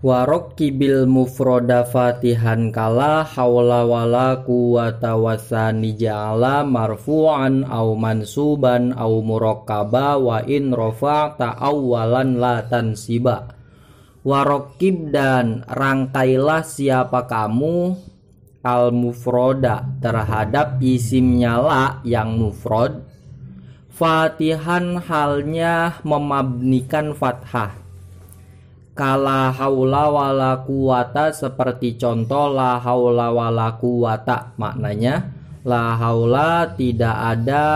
Warokibil mufroda fatihan kala haula wala quwata wasani ja'ala marfu'an au mansuban au murakkaba wa in rafa'ta awwalan la tansiba. Warokib dan rangkailah siapa kamu al mufroda terhadap isimnya la yang mufrod, fatihan halnya memabnikan fathah. Kala haula wala quwata seperti contoh la haula wala quwata, maknanya la haula tidak ada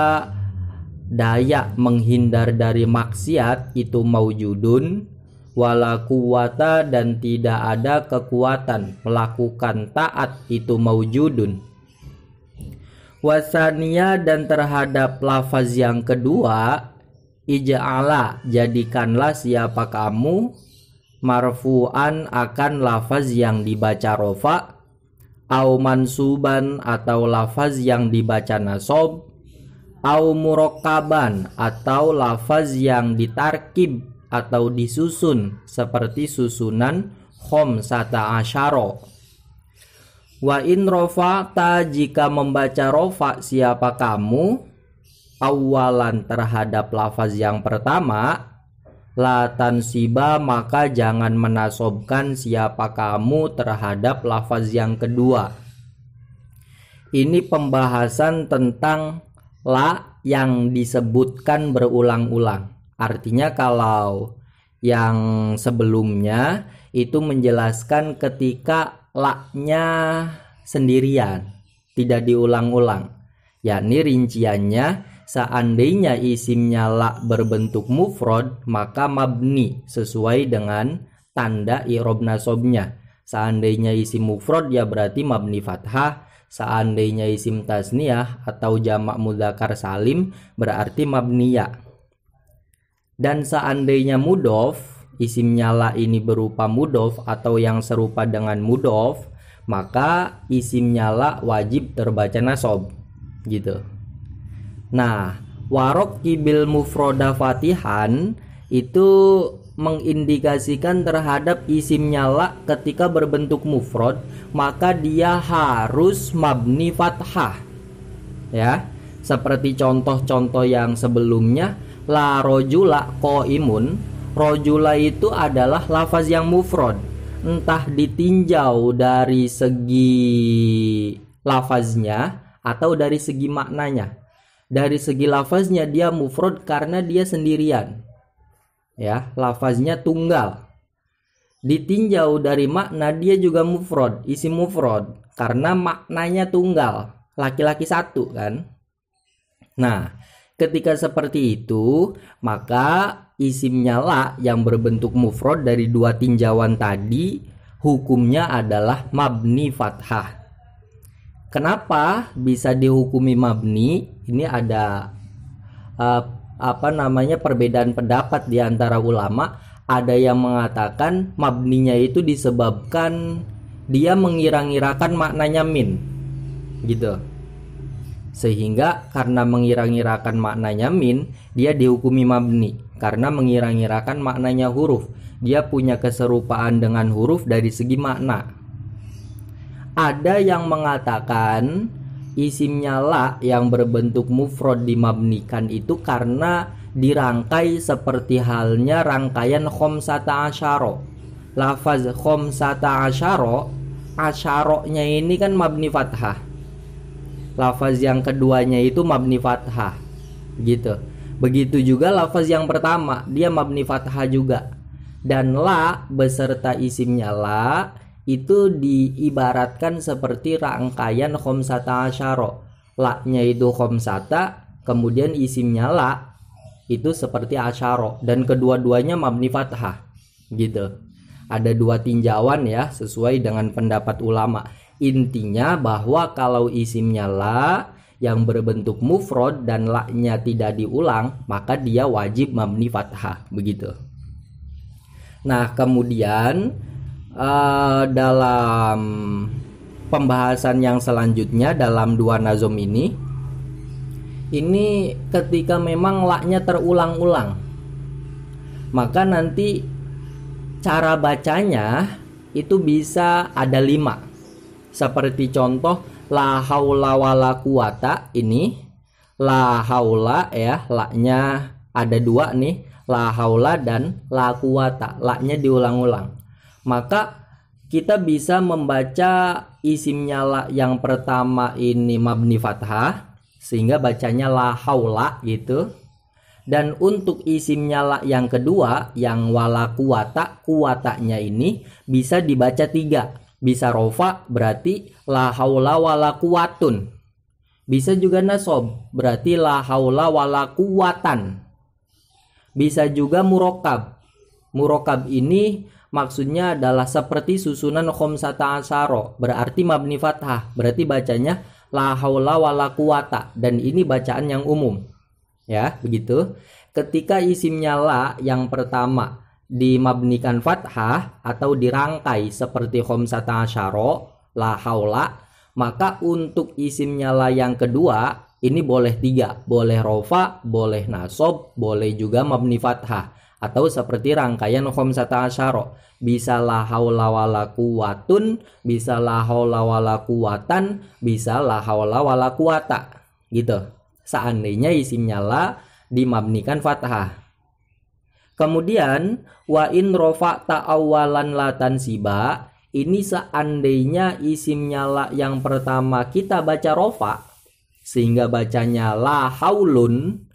daya menghindar dari maksiat itu maujudun, wala quwata dan tidak ada kekuatan melakukan taat itu maujudun. Wasania dan terhadap lafaz yang kedua, ija'ala jadikanlah siapa kamu marfu'an akan lafaz yang dibaca rofa, au mansuban atau lafaz yang dibaca nasob, au murakkaban atau lafaz yang ditarkib atau disusun seperti susunan khamsata asyara. Wa in rafa'ta jika membaca rofa siapa kamu awalan terhadap lafaz yang pertama, la tansiba maka jangan menasobkan siapa kamu terhadap lafaz yang kedua. Ini pembahasan tentang la yang disebutkan berulang-ulang. Artinya kalau yang sebelumnya itu menjelaskan ketika la-nya sendirian, tidak diulang-ulang. Yakni rinciannya, seandainya isimnya la berbentuk mufrad maka mabni sesuai dengan tanda i'rab nasobnya. Seandainya isim mufrad ya berarti mabni fathah, seandainya isim tasniyah atau jamak mudzakkar salim berarti mabniya. Dan seandainya mudhof, isimnya la ini berupa mudhof atau yang serupa dengan mudhof, maka isimnya la wajib terbaca nasob gitu. Nah, warokibil mufroda fatihan itu mengindikasikan terhadap isimnya la ketika berbentuk mufrad maka dia harus mabni fathah. Ya, seperti contoh-contoh yang sebelumnya, la rojula qaimun. Rojula itu adalah lafaz yang mufrad, entah ditinjau dari segi lafaznya atau dari segi maknanya. Dari segi lafaznya dia mufrad karena dia sendirian. Ya, lafaznya tunggal. Ditinjau dari makna dia juga mufrad, isim mufrad karena maknanya tunggal, laki-laki satu kan. Nah, ketika seperti itu, maka isimnya la yang berbentuk mufrad dari dua tinjauan tadi hukumnya adalah mabni fathah. Kenapa bisa dihukumi mabni? Ini ada perbedaan pendapat di antara ulama. Ada yang mengatakan mabninya itu disebabkan dia mengira-ngirakan maknanya min, gitu. Sehingga karena mengira-ngirakan maknanya min, dia dihukumi mabni. Karena mengira-ngirakan maknanya huruf, dia punya keserupaan dengan huruf dari segi makna. Ada yang mengatakan isimnya la yang berbentuk mufrad dimabnikan itu karena dirangkai seperti halnya rangkaian khamsata asyara. Lafaz khamsata asyara, asyaranya ini kan mabni fathah. Lafaz yang keduanya itu mabni fathah, gitu. Begitu juga lafaz yang pertama, dia mabni fathah juga. Dan la beserta isimnya la itu diibaratkan seperti rangkaian khamsata asyara. La-nya itu khamsata, kemudian isimnya la itu seperti asyara, dan kedua-duanya mabni fathah, gitu. Ada dua tinjauan ya, sesuai dengan pendapat ulama. Intinya bahwa kalau isimnya la yang berbentuk mufrad dan la-nya tidak diulang, maka dia wajib mabni fathah, begitu. Nah, kemudian dalam pembahasan yang selanjutnya dalam dua nazom ini ketika memang la-nya terulang-ulang, maka nanti Cara bacanya itu bisa ada 5. Seperti contoh la haula wala quwata, ini la haula ya, la-nya ada 2 nih, la haula dan la quwata, la-nya diulang-ulang. Maka kita bisa membaca isimnya la yang pertama ini mabni fathah sehingga bacanya la haula gitu. Dan untuk isimnya la yang kedua yang wala quwata, kuwatanya ini bisa dibaca 3. Bisa rofa berarti la haula wala quwatun. Bisa juga nasob berarti la haula wala quwatan. Bisa juga murokab. Murokab ini maksudnya adalah seperti susunan khamsata asyara, berarti mabni fathah, berarti bacanya la haula wala quwata, dan ini bacaan yang umum. Ya, begitu. Ketika isimnya la yang pertama dimabnikan fathah atau dirangkai seperti khamsata asyara, la haula, maka untuk isimnya la yang kedua ini boleh 3, boleh rofa, boleh nasob, boleh juga mabni fathah. Atau seperti rangkaian khamsata asyara, bisa la haula wala quwatun, bisa la haula wala quwatan, bisa la haula wala quwata gitu, seandainya isimnya la dimabnikan fathah. Kemudian wa in rafa'ta awalan la tansiba, ini seandainya isimnya la yang pertama kita baca rofa sehingga bacanya la haulun,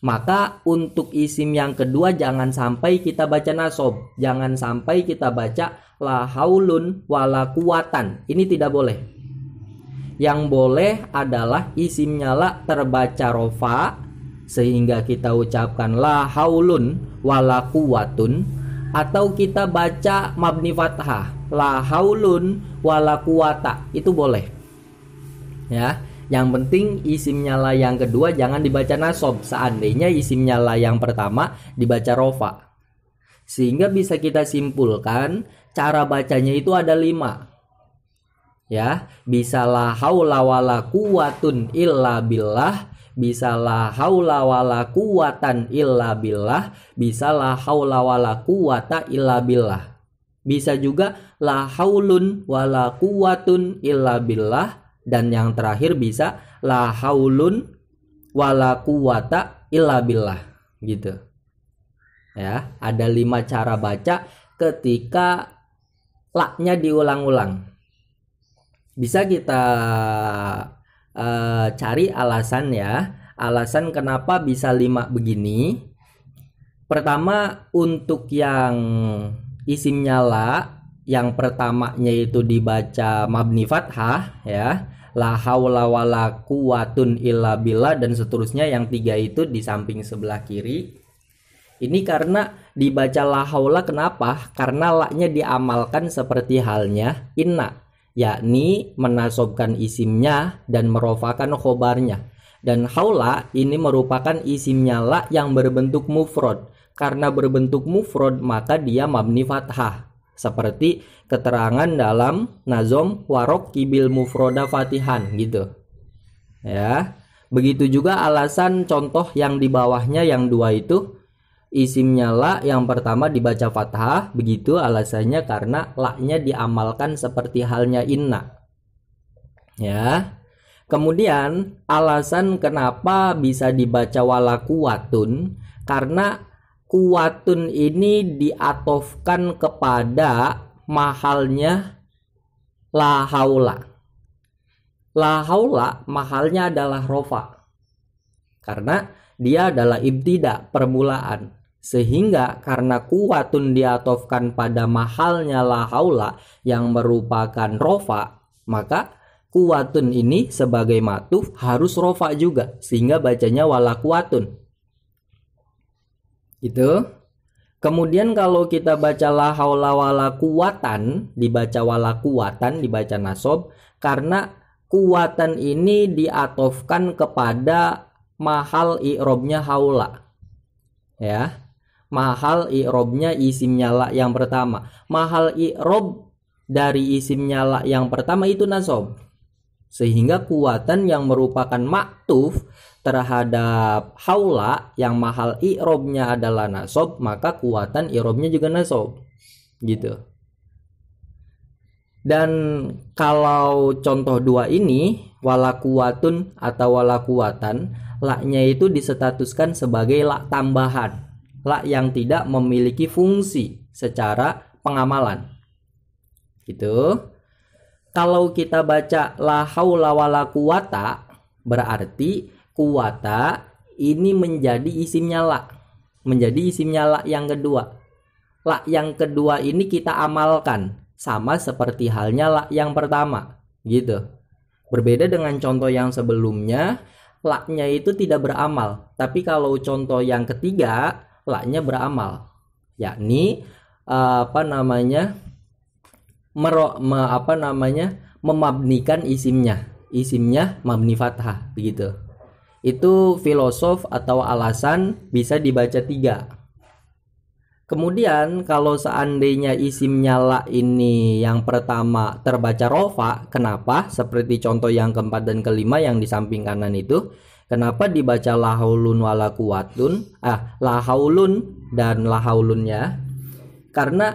maka untuk isim yang kedua jangan sampai kita baca nasob, jangan sampai kita baca la haulun wala quwatan. Ini tidak boleh. Yang boleh adalah isimnya la terbaca rofa sehingga kita ucapkan la haulun wala quwatun, atau kita baca mabni fathah la haulun wala quwata, itu boleh. Ya. Yang penting isimnya la yang kedua jangan dibaca nasob, seandainya isimnya la yang pertama dibaca rofa. Sehingga bisa kita simpulkan cara bacanya itu ada 5. Ya, bisa la haula wala quwatun illa billah, bisa la haula wala quwatan illa billah, bisa la haula wala quwata illa billah. Bisa juga la haulun wala quwatun illa billah. Dan yang terakhir bisa la haulun wala quwata illa billah gitu. Ya, ada 5 cara baca ketika la-nya diulang-ulang. Bisa kita cari alasan ya. Alasan kenapa bisa 5 begini. Pertama, untuk yang isimnya la yang pertamanya itu dibaca mabni fathah ya, la haula wala quwatun illa billah, dan seterusnya yang 3 itu di samping sebelah kiri. Ini karena dibaca la haula, kenapa? Karena la-nya diamalkan seperti halnya inna, yakni menasobkan isimnya dan merofakan khobarnya. Dan haula ini merupakan isimnya la yang berbentuk mufrad. Karena berbentuk mufrad maka dia mabni fathah. Seperti keterangan dalam nazom warok kibil mufroda fatihan gitu. Ya. Begitu juga alasan contoh yang di bawahnya yang 2 itu, isimnya la yang pertama dibaca fathah, begitu alasannya karena la-nya diamalkan seperti halnya inna. Ya. Kemudian alasan kenapa bisa dibaca wala quwatun, karena kuwatun ini diatofkan kepada mahalnya la haula. La haula mahalnya adalah rofa, karena dia adalah ibtida, permulaan. Sehingga karena kuwatun diatofkan pada mahalnya la haula yang merupakan rofa, maka kuwatun ini sebagai matuf harus rofa juga, sehingga bacanya wala kuwatun. Itu. Kemudian kalau kita baca la haula wala quwatan, dibaca wala quwatan, dibaca nasob, karena kuwatan ini diatofkan kepada mahal i'robnya haula. Ya. Mahal i'robnya isimnya la yang pertama. Mahal i'rob dari isimnya la yang pertama itu nasob. Sehingga kuwatan yang merupakan maktuf terhadap haula yang mahal i'robnya adalah nasob, maka kuwatan i'robnya juga nasob. gitu. Dan kalau contoh dua ini, wala kuwatun atau wala kuwatan, la-nya itu disetatuskan sebagai la tambahan, la yang tidak memiliki fungsi secara pengamalan. Gitu. Kalau kita baca la haula wala quwata, berarti kuwata ini menjadi isimnya la. Menjadi isimnya la yang kedua. La yang kedua ini kita amalkan, sama seperti halnya la yang pertama, gitu. Berbeda dengan contoh yang sebelumnya, la-nya itu tidak beramal. Tapi kalau contoh yang ketiga, la-nya beramal. Yakni memabnikan isimnya. Isimnya mabni fathah, begitu. Itu filosof atau alasan bisa dibaca 3. Kemudian kalau seandainya isimnya la ini yang pertama terbaca rofa, kenapa? Seperti contoh yang keempat dan kelima yang di samping kanan itu, kenapa dibaca la haulun wala quwatun? La haulun dan la haulunnya. Karena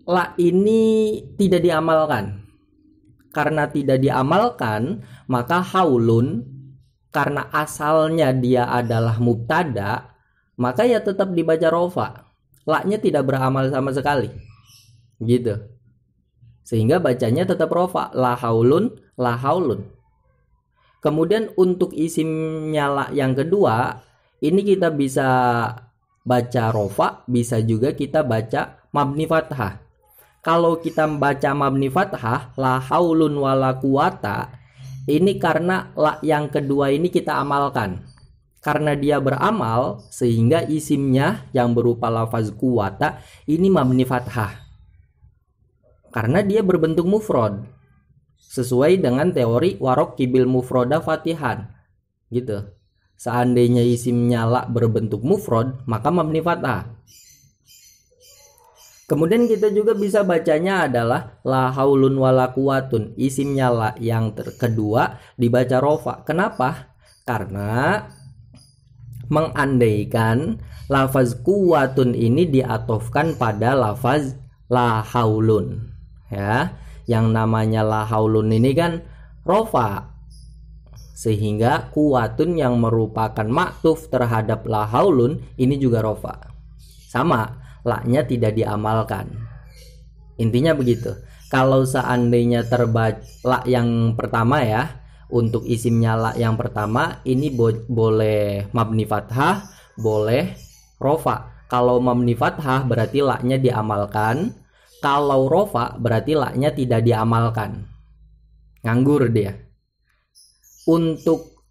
la ini tidak diamalkan. Karena tidak diamalkan, maka haulun karena asalnya dia adalah mubtada, maka ya tetap dibaca rofa. La-nya tidak beramal sama sekali, gitu. Sehingga bacanya tetap rofa, la haulun, la haulun. Kemudian untuk isimnya la yang kedua, ini kita bisa baca rofa, bisa juga kita baca mabni fathah. Kalau kita baca mabni fathah, la haulun wala quwata, ini karena la yang kedua ini kita amalkan. Karena dia beramal, sehingga isimnya yang berupa lafaz kuwata ini mabni fathah. Karena dia berbentuk mufrad. Sesuai dengan teori warok kibil mufroda fatihan. Gitu. Seandainya isimnya la berbentuk mufrad, maka mabni fathah. Kemudian kita juga bisa bacanya adalah la haulun wala quwatun. Isimnya la yang kedua dibaca rofa. Kenapa? Karena mengandaikan lafaz kuwatun ini diatofkan pada lafaz la haulun, ya. Yang namanya la haulun ini kan rofa, sehingga kuwatun yang merupakan maktuf terhadap la haulun ini juga rofa. Sama, la-nya tidak diamalkan. Intinya begitu. Kalau seandainya terbaca la yang pertama ya, untuk isimnya la yang pertama ini boleh mabni fathah, boleh rofa. Kalau mabni fathah berarti la-nya diamalkan. Kalau rofa berarti la-nya tidak diamalkan. Nganggur dia. Untuk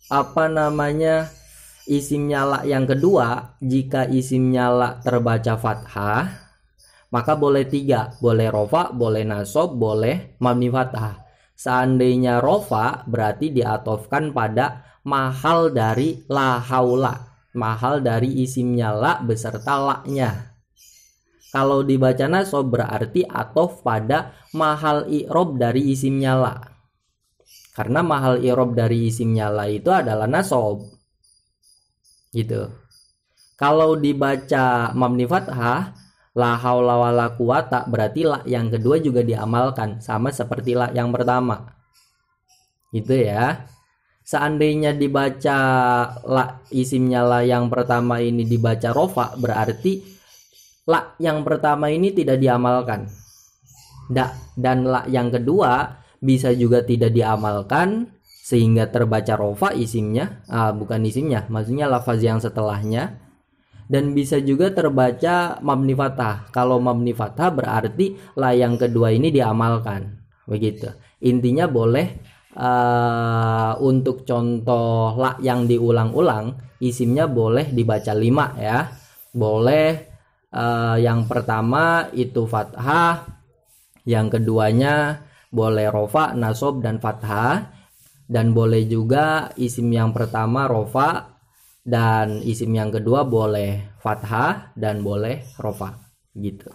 isimnya la yang kedua, jika isimnya la terbaca fathah, maka boleh 3. Boleh rofa, boleh nasob, boleh mabni fathah. Seandainya rofa berarti diatofkan pada mahal dari la haula, mahal dari isimnya la beserta la-nya. Kalau dibaca nasob berarti atof pada mahal i'rob dari isimnya la. Karena mahal i'rob dari isimnya la itu adalah nasob. Gitu. Kalau dibaca mabni fathah, la haula wala quwata, berarti la yang kedua juga diamalkan, sama seperti la yang pertama. Gitu ya. Seandainya dibaca la isimnya la yang pertama ini dibaca rofa, berarti la yang pertama ini tidak diamalkan. Dan la yang kedua bisa juga tidak diamalkan, sehingga terbaca rofa isimnya, bukan isimnya, maksudnya lafaz yang setelahnya. Dan bisa juga terbaca mabni fathah. Kalau mabni fathah berarti la yang kedua ini diamalkan. Begitu. Intinya boleh untuk contoh la yang diulang-ulang, isimnya boleh dibaca 5 ya. Boleh yang pertama itu fathah, yang keduanya boleh rofa, nasob, dan fathah. Dan boleh juga isim yang pertama rofa, dan isim yang kedua boleh fathah dan boleh rofa, gitu.